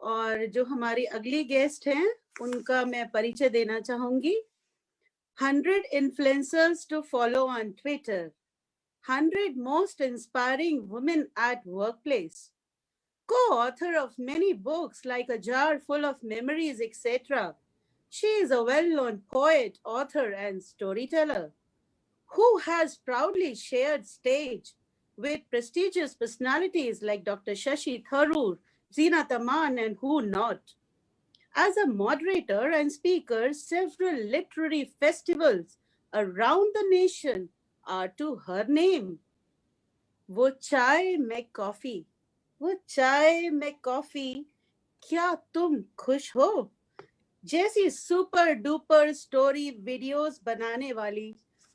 और जो हमारी अगली गेस्ट हैं उनका मैं परिचय देना चाहूंगी। 100 influencers to follow on Twitter, 100 most inspiring women at workplace, co-author of many books like A Jar Full of Memories, etc. She is a well-known poet, author, and storyteller who has proudly shared stage with prestigious personalities like Dr. Shashi Tharoor, Zeenat Aman, and who not. As a moderator and speaker, several literary festivals around the nation are to her name. वो चाय मैं coffee, वो चाय मैं coffee, क्या तुम खुश हो? जैसी सुपर डुपर स्टोरी वीडियोस बनाने वाली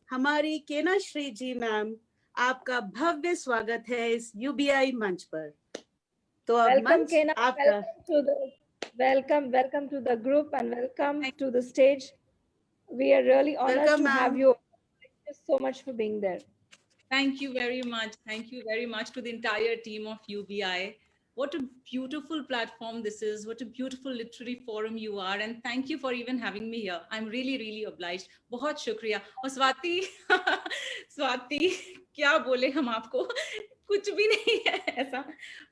हमारी केनाश्री जी मैम, आपका भव्य स्वागत है इस यूबीआई मंच पर। तो अब मंच आपका। Welcome to the group and welcome to the stage. We are really honored to have you. Thank you so much for being there. Thank you very much. Thank you very much to the entire team of UBI. What a beautiful platform this is. What a beautiful literary forum you are. And thank you for even having me here. I'm really, really obliged. बहुत शुक्रिया। और स्वाति स्वाति क्या बोले हम आपको, कुछ भी नहीं है ऐसा,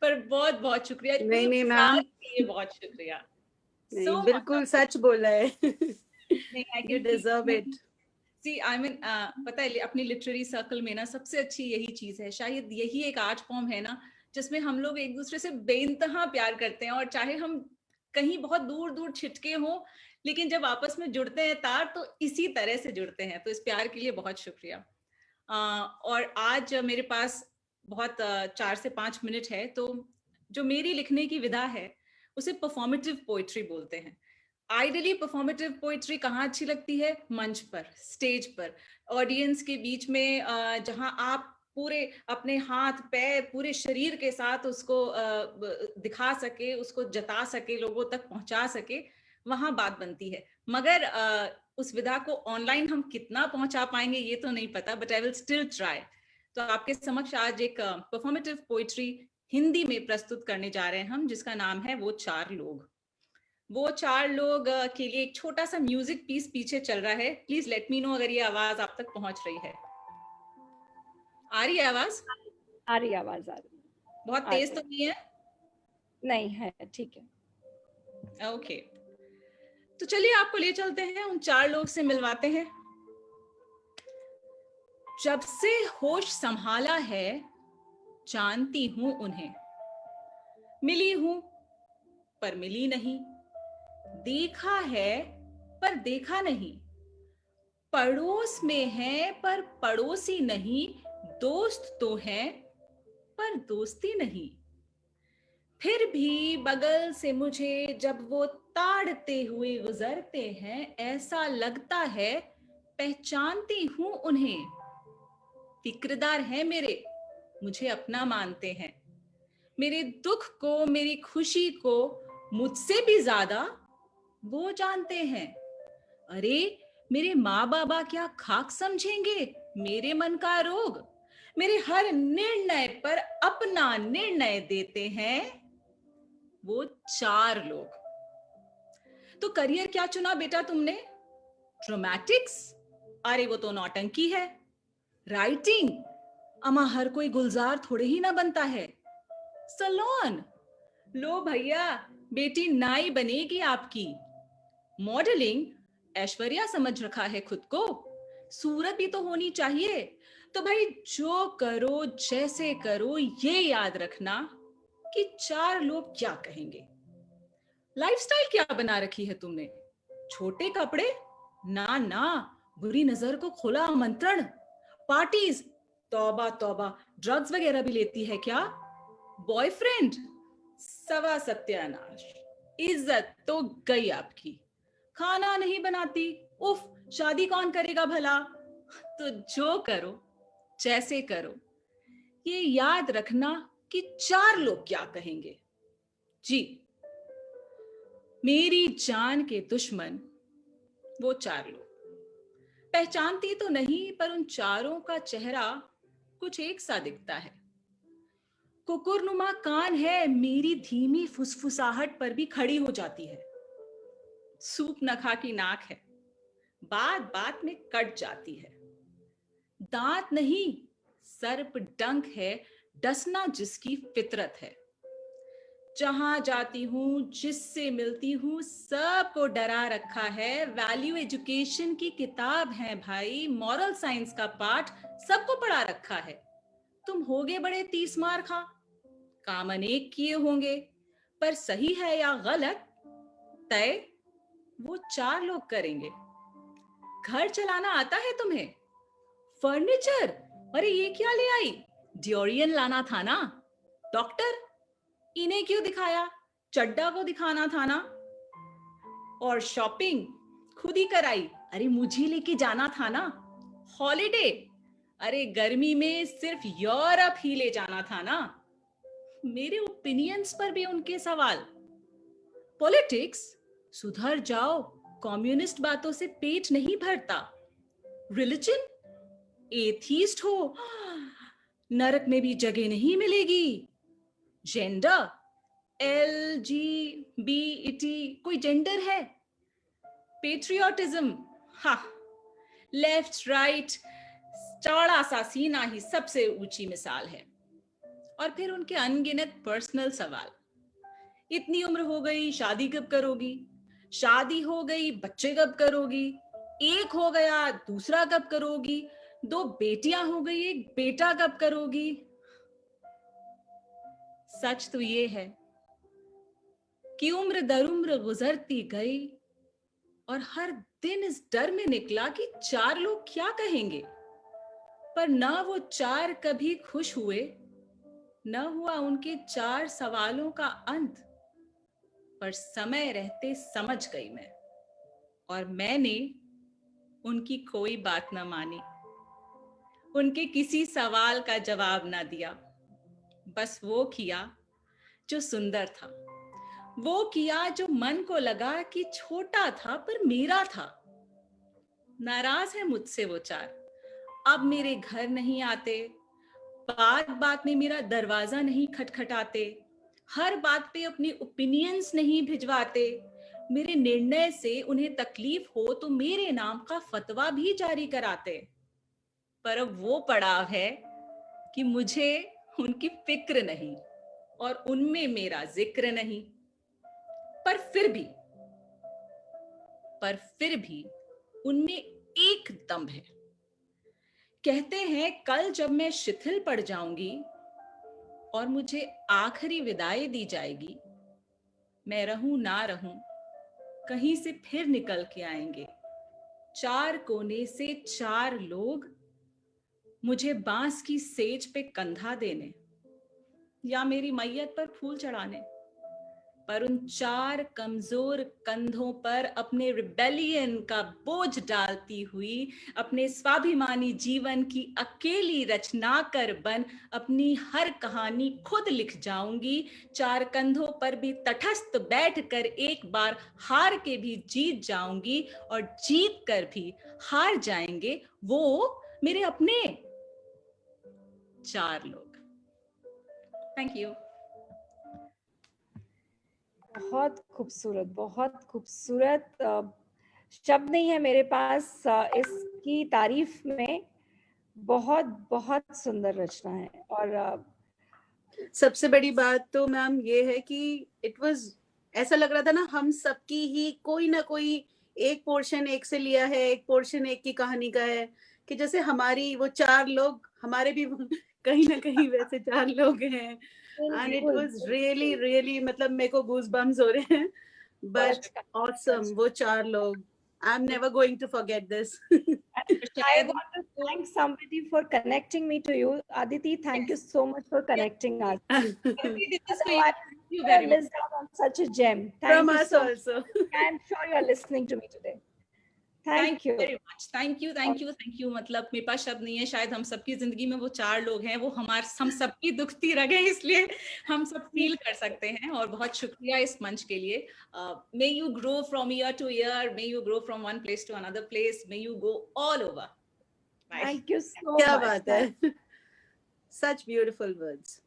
पर बहुत बहुत शुक्रिया। नहीं मैम, बहुत शुक्रिया। नहीं, बिल्कुल सच बोला है। You deserve it. I mean, पता है अपनी लिटरेरी सर्कल में ना सबसे अच्छी यही चीज है, शायद यही एक आर्ट फॉर्म है ना जिसमें हम लोग एक दूसरे से बेइंतहा प्यार करते हैं, और चाहे हम कहीं बहुत दूर दूर छिटके हों, लेकिन जब आपस में जुड़ते हैं तार तो इसी तरह से जुड़ते हैं। तो इस प्यार के लिए बहुत शुक्रिया। और आज मेरे पास बहुत 4 से 5 मिनट है, तो जो मेरी लिखने की विधा है उसे परफॉर्मेटिव पोइट्री बोलते हैं। आइडियली परफॉर्मेटिव पोइट्री कहाँ अच्छी लगती है? मंच पर, स्टेज पर, ऑडियंस के बीच में, जहाँ आप पूरे अपने हाथ पैर पूरे शरीर के साथ उसको दिखा सके, उसको जता सके, लोगों तक पहुंचा सके, वहां बात बनती है। मगर उस विधा को ऑनलाइन हम कितना पहुंचा पाएंगे ये तो नहीं पता, but I will still try. तो आपके समक्ष आज एक परफॉर्मेटिव पोइट्री हिंदी में प्रस्तुत करने जा रहे हैं हम, जिसका नाम है वो चार लोग। वो चार लोग के लिए एक छोटा सा म्यूजिक पीस पीछे चल रहा है। प्लीज लेट मी नो अगर ये आवाज आप तक पहुंच रही है। आ रही है आवाज? आ रही आवाज, आ रही। बहुत तेज तो नहीं है? नहीं है, ठीक है। ओके, तो चलिए आपको ले चलते हैं, उन चार लोग से मिलवाते हैं। जब से होश संभाला है जानती हूं उन्हें, मिली हूं पर मिली नहीं, देखा है पर देखा नहीं, पड़ोस में है पर पड़ोसी नहीं, दोस्त तो है पर दोस्ती नहीं। फिर भी बगल से मुझे जब वो ताड़ते हुए गुजरते हैं, ऐसा लगता है पहचानती हूं उन्हें। फिक्रदार है मेरे, मुझे अपना मानते हैं, मेरे दुख को मेरी खुशी को मुझसे भी ज्यादा वो जानते हैं। अरे मेरे माँ बाबा क्या खाक समझेंगे मेरे मन का रोग, मेरे हर निर्णय पर अपना निर्णय देते हैं वो चार लोग। तो करियर क्या चुना बेटा तुमने? ड्रामेटिक्स? अरे वो तो नौटंकी है। राइटिंग? अमा हर कोई गुलजार थोड़े ही ना बनता है। सलोन? लो भैया बेटी नाई बनेगी आपकी। मॉडलिंग? ऐश्वर्या समझ रखा है खुद को, सूरत भी तो होनी चाहिए। तो भाई जो करो जैसे करो ये याद रखना कि चार लोग क्या कहेंगे। लाइफस्टाइल क्या बना रखी है तुमने? छोटे कपड़े? ना ना, बुरी नजर को खुला आमंत्रण। पार्टीज? तौबा तौबा, ड्रग्स वगैरह भी लेती है क्या? बॉयफ्रेंड? सवा सत्यानाश, इज्जत तो गई आपकी। खाना नहीं बनाती, उफ शादी कौन करेगा भला। तो जो करो जैसे करो ये याद रखना कि चार लोग क्या कहेंगे। जी, मेरी जान के दुश्मन वो चार लोग। पहचानती तो नहीं पर उन चारों का चेहरा कुछ एक सा दिखता है। कुकुरनुमा कान है, मेरी धीमी फुसफुसाहट पर भी खड़ी हो जाती है। सूप नखा की नाक है, बात बात में कट जाती है। दांत नहीं, सर्प डंक है, डसना जिसकी फितरत है। जहां जाती हूं, जिससे मिलती हूं, सबको डरा रखा है। वैल्यू एजुकेशन की किताब है भाई, मॉरल साइंस का पाठ सबको पढ़ा रखा है। तुम होगे बड़े 30 मार खा, काम अनेक किए होंगे, पर सही है या गलत तय वो 4 लोग करेंगे। घर चलाना आता है तुम्हें? फर्नीचर, अरे ये क्या ले आई? ड्यूरियन लाना था ना। डॉक्टर, इन्हें क्यों दिखाया? चड्डा को दिखाना था ना। और शॉपिंग खुद ही कराई, अरे मुझे लेके जाना था ना। हॉलिडे, अरे गर्मी में सिर्फ यूरोप ही ले जाना था ना। मेरे ओपिनियंस पर भी उनके सवाल। पॉलिटिक्स, सुधर जाओ, कम्युनिस्ट बातों से पेट नहीं भरता। रिलीजन, एथीस्ट हो, नरक में भी जगह नहीं मिलेगी। जेंडर, LGBT, कोई जेंडर है? पेट्रियोटिज्म, हाँ, लेफ्ट राइट, चौड़ा सा सीना ही सबसे ऊंची मिसाल है। और फिर उनके अनगिनत पर्सनल सवाल। इतनी उम्र हो गई, शादी कब करोगी? शादी हो गई, बच्चे कब करोगी? एक हो गया, दूसरा कब करोगी? 2 बेटियां हो गई, 1 बेटा कब करोगी? सच तो ये है कि उम्र दर उम्र गुजरती गई और हर दिन इस डर में निकला कि 4 लोग क्या कहेंगे। पर न वो 4 कभी खुश हुए, न हुआ उनके 4 सवालों का अंत। पर समय रहते समझ गई मैं, और मैंने उनकी कोई बात न मानी, उनके किसी सवाल का जवाब ना दिया। बस वो किया जो सुंदर था, वो किया जो मन को लगा कि छोटा था पर मेरा था। नाराज है मुझसे वो 4, अब मेरे घर नहीं आते, बात बात में मेरा दरवाजा नहीं खटखटाते, हर बात पे अपने ओपिनियंस नहीं भिजवाते। मेरे निर्णय से उन्हें तकलीफ हो तो मेरे नाम का फतवा भी जारी कराते। पर अब वो पड़ाव है कि मुझे उनकी फिक्र नहीं और उनमें मेरा जिक्र नहीं। पर फिर भी उनमें एक दम है। कहते हैं कल जब मैं शिथिल पड़ जाऊंगी और मुझे आखिरी विदाई दी जाएगी, मैं रहूं ना रहूं, कहीं से फिर निकल के आएंगे 4 कोने से 4 लोग, मुझे बांस की सेज पे कंधा देने या मेरी मैयत पर फूल चढ़ाने। पर उन 4 कमजोर कंधों पर अपने रिबेलियन का बोझ डालती हुई, अपने स्वाभिमानी जीवन की अकेली रचनाकर बन अपनी हर कहानी खुद लिख जाऊंगी। 4 कंधों पर भी तटस्थ बैठकर एक बार हार के भी जीत जाऊंगी, और जीत कर भी हार जाएंगे वो मेरे अपने 4 लोग। Thank you. बहुत खूबसूरत, बहुत खूबसूरत। शब्द नहीं है मेरे पास इसकी तारीफ में। बहुत बहुत सुंदर रचना है। और सबसे बड़ी बात तो मैम ये है कि इट वाज, ऐसा लग रहा था ना हम सबकी ही कोई ना कोई एक पोर्शन एक से लिया है, एक पोर्शन एक की कहानी का है, कि जैसे हमारी वो 4 लोग हमारे भी कहीं ना कहीं वैसे 4 लोग हैं। And it was really really, मतलब मेरे को गूज बम्स हो रहे हैं। बट ऑसम, वो 4 लोग, I am never going to forget this. I want to thank somebody for connecting me to you. Aditi, thank you so much for connecting us. You very much. Missed out on such a gem. From Thank you us so also. much. I'm sure you're listening to me today. Thank you very much. Thank you. मतलब मेरे पास शब्द नहीं है। शायद हम सबकी जिंदगी में वो 4 लोग हैं, वो हम सबकी दुखती रगें, इसलिए हम सब फील कर सकते हैं। और बहुत शुक्रिया इस मंच के लिए। May you grow from year to year. May you grow from one place to another place. May you go all over. Bye. Thank you so much. क्या बात है, such beautiful words.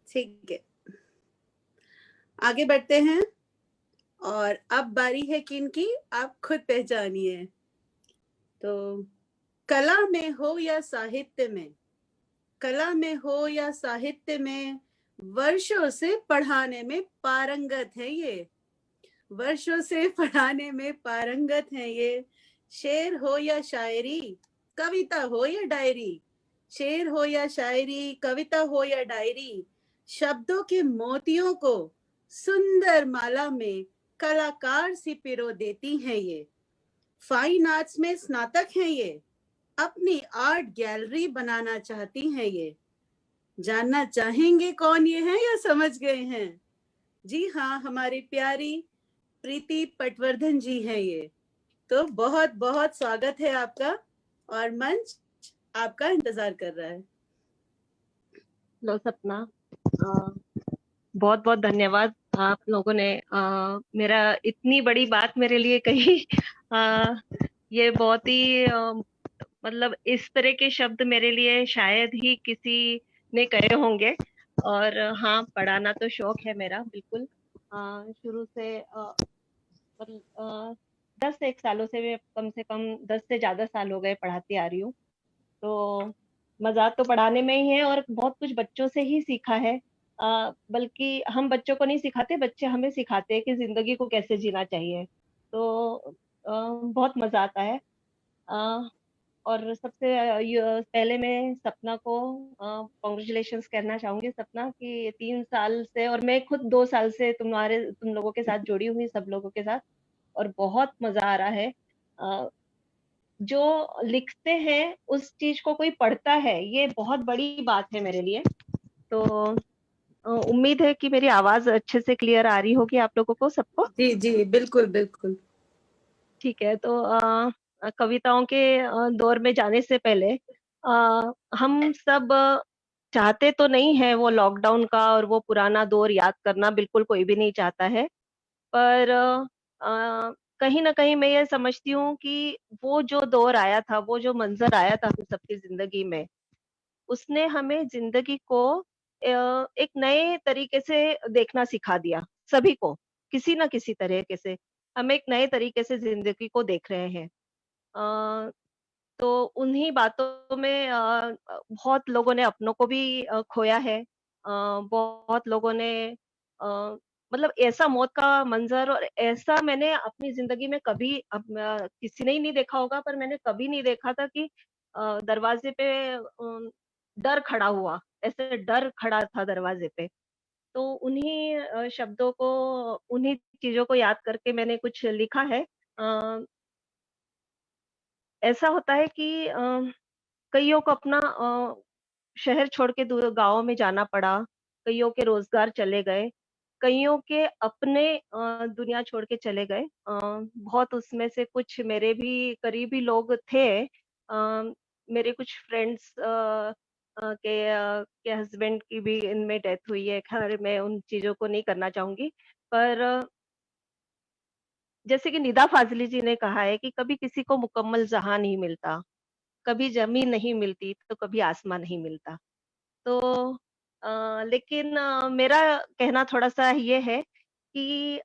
ठीक है, आगे बढ़ते हैं। और अब बारी है किनकी, आप खुद पहचानिए। तो कला में हो या साहित्य में, कला में हो या साहित्य में, वर्षों से पढ़ाने में पारंगत है ये, वर्षों से पढ़ाने में पारंगत है ये। शेर हो या शायरी, कविता हो या डायरी, शेर हो या शायरी, कविता हो या डायरी, शब्दों के मोतियों को सुंदर माला में कलाकार सी पिरो देती हैं ये। फाइन आर्ट्स में स्नातक हैं ये, अपनी आर्ट गैलरी बनाना चाहती हैं ये। जानना चाहेंगे कौन ये हैं या समझ गए हैं? जी हाँ, हमारी प्यारी प्रीति पटवर्धन जी हैं ये। तो बहुत बहुत स्वागत है आपका, और मंच आपका इंतजार कर रहा है। लो सपना, बहुत बहुत धन्यवाद। आप लोगों ने मेरा इतनी बड़ी बात मेरे लिए कही। ये बहुत ही मतलब इस तरह के शब्द मेरे लिए शायद ही किसी ने कहे होंगे। और हाँ, पढ़ाना तो शौक है मेरा बिल्कुल। शुरू से मतलब 10 से 1 सालों से मैं कम से कम 10 से ज्यादा साल हो गए पढ़ाती आ रही हूँ। तो मजा तो पढ़ाने में ही है, और बहुत कुछ बच्चों से ही सीखा है। बल्कि हम बच्चों को नहीं सिखाते, बच्चे हमें सिखाते हैं कि जिंदगी को कैसे जीना चाहिए। तो बहुत मजा आता है। और सबसे पहले मैं सपना को कॉन्ग्रेचुलेशंस कहना चाहूंगी। सपना कि 3 साल से, और मैं खुद 2 साल से तुम लोगों के साथ जुड़ी हुई, सब लोगों के साथ, और बहुत मजा आ रहा है। जो लिखते हैं उस चीज को कोई पढ़ता है, ये बहुत बड़ी बात है मेरे लिए। तो उम्मीद है कि मेरी आवाज अच्छे से क्लियर आ रही होगी आप लोगों को सबको। जी जी, बिल्कुल बिल्कुल। ठीक है, तो कविताओं के दौर में जाने से पहले हम सब चाहते तो नहीं है वो लॉकडाउन का और वो पुराना दौर याद करना, बिल्कुल कोई भी नहीं चाहता है। पर कहीं न कहीं मैं ये समझती हूँ कि वो जो दौर आया था, वो जो मंज़र आया था हम सबकी ज़िंदगी में, उसने हमें ज़िंदगी को एक नए तरीके से देखना सिखा दिया, सभी को, किसी न किसी तरीके से। हम एक नए तरीके से ज़िंदगी को देख रहे हैं। अ, तो उन्हीं बातों में बहुत लोगों ने अपनों को भी खोया है। बहुत लोगों ने अ, मतलब ऐसा मौत का मंज़र और ऐसा मैंने अपनी ज़िंदगी में कभी किसी ने ही नहीं देखा होगा, पर मैंने कभी नहीं देखा था कि दरवाज़े पे डर खड़ा हुआ, ऐसे डर खड़ा था दरवाज़े पे। तो उन्हीं शब्दों को, उन्हीं चीज़ों को याद करके मैंने कुछ लिखा है। अ, ऐसा होता है कि कइयों को अपना शहर छोड़ के दूर गाँव में जाना पड़ा, कइयों के रोज़गार चले गए, कइयों के अपने दुनिया छोड़ के चले गए। बहुत उसमें से कुछ मेरे भी करीबी लोग थे। मेरे कुछ फ्रेंड्स के हस्बैंड की भी इनमें डेथ हुई है। ख़ैर मैं उन चीज़ों को नहीं करना चाहूँगी। पर जैसे कि निदा फ़ाज़ली जी ने कहा है कि कभी किसी को मुकम्मल जहाँ नहीं मिलता, कभी ज़मीन नहीं मिलती, तो कभी आसमान नहीं मिलता। तो लेकिन मेरा कहना थोड़ा-सा ये है कि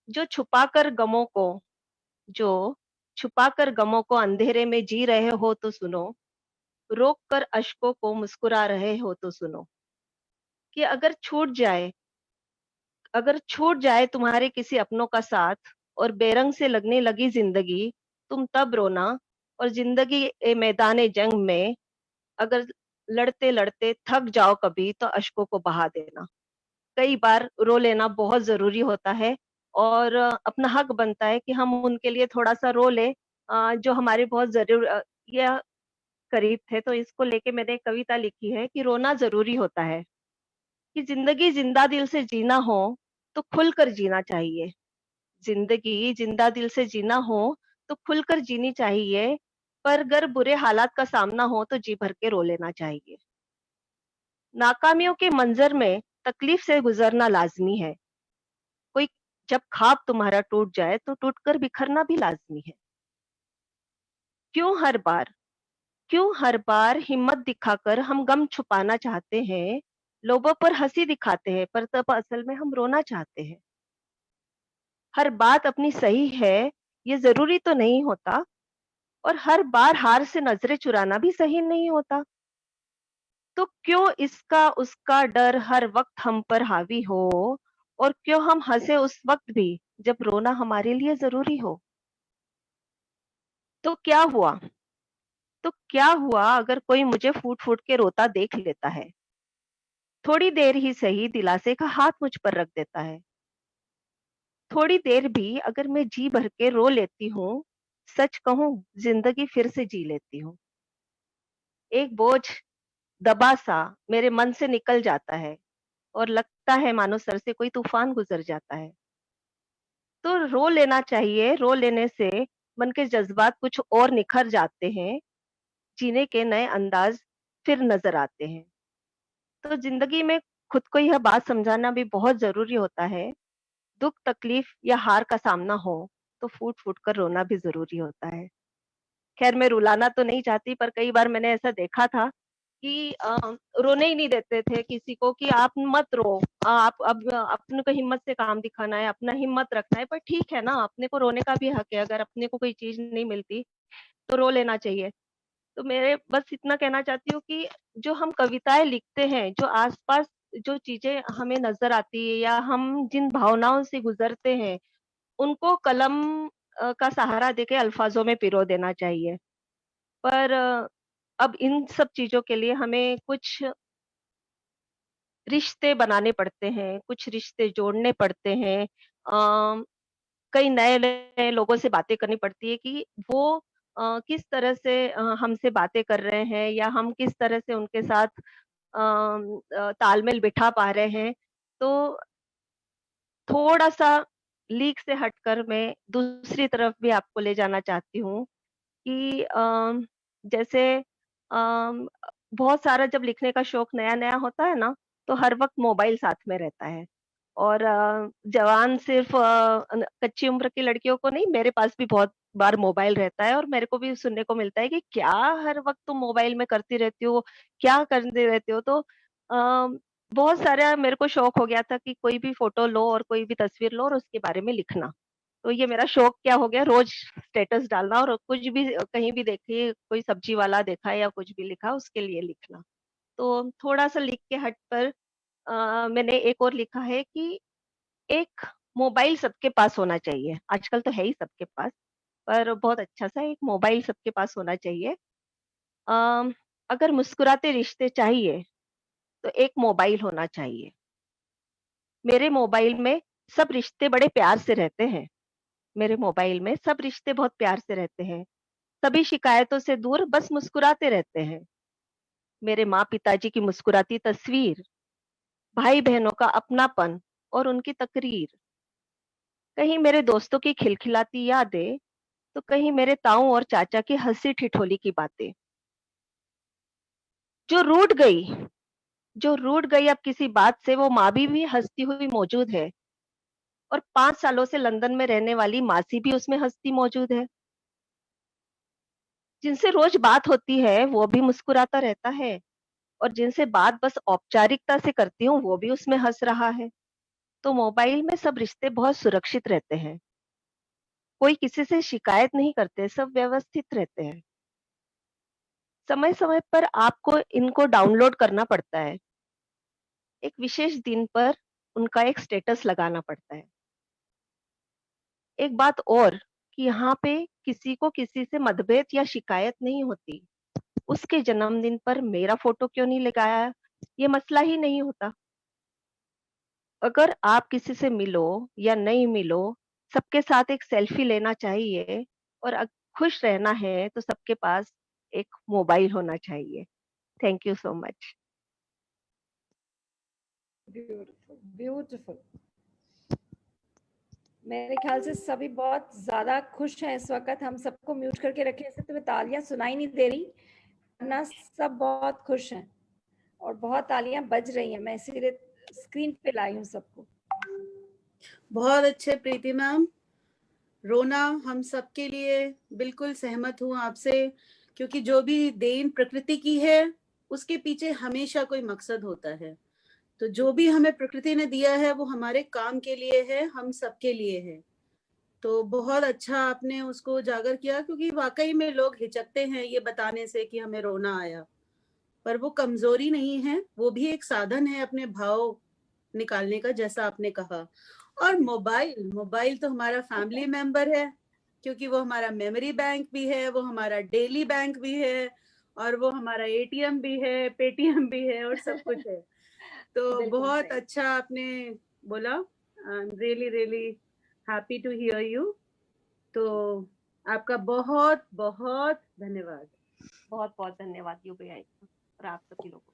जो छुपाकर गमों को जो छुपाकर गमों को अंधेरे में जी रहे हो तो सुनो, रोक कर अश्कों को मुस्कुरा रहे हो तो सुनो। कि अगर छूट जाए तुम्हारे किसी अपनों का साथ और बेरंग से लगने लगी ज़िंदगी, तुम तब रोना, और ज़िंदगी ए मैदान जंग में अगर लड़ते-लड़ते थक जाओ कभी तो अश्कों को बहा देना। कई बार रो लेना बहुत ज़रूरी होता है, और अपना हक बनता है कि हम उनके लिए थोड़ा-सा रो लें, जो हमारे बहुत या करीब थे। तो इसको लेके मैंने एक कविता लिखी है कि रोना ज़रूरी होता है, कि ज़िंदगी ज़िंदा दिल से जीना हो, तो खुलकर जीना चाहिए। ज़िंदगी ज़िंदा दिल से जीना हो, तो खुलकर जीनी चाहिए, पर अगर बुरे हालात का सामना हो, तो जी भर के रो लेना चाहिए। नाकामियों के मंज़र में तकलीफ से गुज़रना लाज़मी है। कोई जब ख्वाब तुम्हारा टूट जाए, तो टूटकर बिखरना भी लाज़मी है। क्यों हर बार क्यों हर बार हिम्मत दिखाकर हम गम छुपाना चाहते हैं? लोगों पर हंसी दिखाते हैं, पर तब असल में हम रोना चाहते हैं। हर बात अपनी सही है, ये ज़रूरी तो नहीं होता, और हर बार हार से नज़रें चुराना भी सही नहीं होता। तो क्यों इसका उसका डर हर वक़्त हम पर हावी हो, और क्यों हम हँसे उस वक़्त भी जब रोना हमारे लिए ज़रूरी हो? तो क्या हुआ? तो क्या हुआ अगर कोई मुझे फूट-फूट के रोता देख लेता है? थोड़ी देर ही सही दिलासे का हाथ मुझ पर रख देता है। थोड़ी देर भी अगर मैं जी भर के रो लेती हूँ, सच कहूँ ज़िंदगी फिर से जी लेती हूँ। एक बोझ दबा-सा मेरे मन से निकल जाता है, और लगता है मानो सर से कोई तूफ़ान गुज़र जाता है। तो रो लेना चाहिए, रो लेने से मन के जज़्बात कुछ और निखर जाते हैं, जीने के नए अंदाज़ फिर नज़र आते हैं। तो ज़िंदगी में खुद को यह बात समझाना भी बहुत ज़रूरी होता है, दुःख, तकलीफ़ या हार का सामना हो, तो फूट-फूट कर रोना भी ज़रूरी होता है। ख़ैर मैं रुलाना तो नहीं चाहती, पर कई बार मैंने ऐसा देखा था कि रोने ही नहीं देते थे किसी को कि आप मत रो, आप अब अपने को हिम्मत से काम दिखाना है, अपना हिम्मत रखना है, पर ठीक है ना, अपने को रोने का भी हक है, अगर अपने को कोई चीज़ नहीं मिलती, तो रो लेना चाहिए। तो मेरे बस इतना कहना चाहती हूँ कि जो हम कविताएँ लिखते हैं, जो आस-पास जो चीज़ें हमें नज़र आती है या हम जिन भावनाओं से गुज़रते हैं, उनको कलम का सहारा देके अल्फ़ाज़ों में पिरो देना चाहिए। पर अब इन सब चीज़ों के लिए हमें कुछ रिश्ते बनाने पड़ते हैं, कुछ रिश्ते जोड़ने पड़ते हैं। कई नए-नए लोगों से बातें करनी पड़ती है कि वो किस तरह से हमसे बातें कर रहे हैं, या हम किस तरह से उनके साथ तालमेल बिठा पा रहे हैं। तो थोड़ा-सा लीक से हटकर मैं दूसरी तरफ भी आपको ले जाना चाहती हूँ कि जैसे बहुत सारा जब लिखने का शौक नया-नया होता है ना, तो हर वक़्त मोबाइल साथ में रहता है। और जवान सिर्फ़ कच्ची उम्र की लड़कियों को नहीं, मेरे पास भी बहुत बार मोबाइल रहता है, और मेरे को भी सुनने को मिलता है कि क्या हर वक़्त तुम मोबाइल में करती रहती हो, क्या करती रहती हो? तो बहुत सारा मेरे को शौक हो गया था कि कोई भी फ़ोटो लो और कोई भी तस्वीर लो और उसके बारे में लिखना। तो ये मेरा शौक क्या हो गया, रोज़ स्टेटस डालना, और कुछ भी कहीं भी देखिए कोई सब्जी वाला देखा या कुछ भी लिखा उसके लिए लिखना। तो थोड़ा-सा लिख के हट कर मैंने एक और लिखा है कि एक मोबाइल सबके पास होना चाहिए। आजकल तो है ही सबके पास, पर बहुत अच्छा-सा एक मोबाइल सबके पास होना चाहिए। अ, अगर मुस्कुराते रिश्ते चाहिए, तो एक मोबाइल होना चाहिए। मेरे मोबाइल में सब रिश्ते बड़े प्यार से रहते हैं। मेरे मोबाइल में सब रिश्ते बहुत प्यार से रहते हैं। सभी शिकायतों से दूर बस मुस्कुराते रहते हैं। मेरे माँ-पिताजी की मुस्कुराती तस्वीर, भाई-बहनों का अपनापन और उनकी तकरीर, कहीं मेरे दोस्तों की खिलखिलाती यादें, तो कहीं मेरे ताऊ और चाचा की हँसी-ठिठोली की बातें। जो रूठ गई जो रूठ गई अब किसी बात से, वो माँ भी हँसती हुई मौजूद है, और 5 सालों से लंदन में रहने वाली मासी भी उसमें हँसती मौजूद है। जिनसे रोज़ बात होती है, वो भी मुस्कुराता रहता है, और जिनसे बात बस औपचारिकता से करती हूँ, वो भी उसमें हँस रहा है। तो मोबाइल में सब रिश्ते बहुत सुरक्षित रहते हैं। कोई किसी से शिकायत नहीं करते, सब व्यवस्थित रहते हैं। समय-समय पर आपको इनको डाउनलोड करना पड़ता है। एक विशेष दिन पर उनका एक स्टेटस लगाना पड़ता है। एक बात और कि यहाँ पे किसी को किसी से मतभेद या शिकायत नहीं होती। उसके जन्मदिन पर मेरा फ़ोटो क्यों नहीं लगाया, ये मसला ही नहीं होता। अगर आप किसी से मिलो या नहीं मिलो, सबके साथ एक सेल्फी लेना चाहिए, और खुश रहना है तो सबके पास एक मोबाइल होना चाहिए। Thank you so much. Beautiful, beautiful. मेरे ख्याल से सभी बहुत ज्यादा खुश हैं इस वक्त। हम सबको म्यूट करके रखे, ऐसे तुम्हें तालियां सुनाई नहीं दे रही, वरना सब बहुत खुश हैं और बहुत तालियां बज रही हैं। मैं इसीलिए स्क्रीन पे लाई हूँ सबको। बहुत अच्छे प्रीति मैम। रोना हम सबके लिए, बिल्कुल सहमत हूँ आपसे, क्योंकि जो भी देन प्रकृति की है, उसके पीछे हमेशा कोई मकसद होता है। तो जो भी हमें प्रकृति ने दिया है वो हमारे काम के लिए है, हम सबके लिए है। तो बहुत अच्छा आपने उसको उजागर किया, क्योंकि वाकई में लोग हिचकते हैं ये बताने से कि हमें रोना आया, पर वो कमजोरी नहीं है, वो भी एक साधन है अपने भाव निकालने का, जैसा आपने कहा। और मोबाइल तो हमारा फैमिली मेंबर है, क्योंकि वो हमारा मेमोरी बैंक भी है, वो हमारा डेली बैंक भी है, और वो हमारा एटीएम भी है, पेटीएम भी है, और सब कुछ है। तो बिल्कुल बहुत सही। अच्छा आपने बोला। I am really really happy to hear you. तो आपका बहुत बहुत धन्यवाद। बहुत बहुत धन्यवाद यूबीआई और आप सभी लोगों को।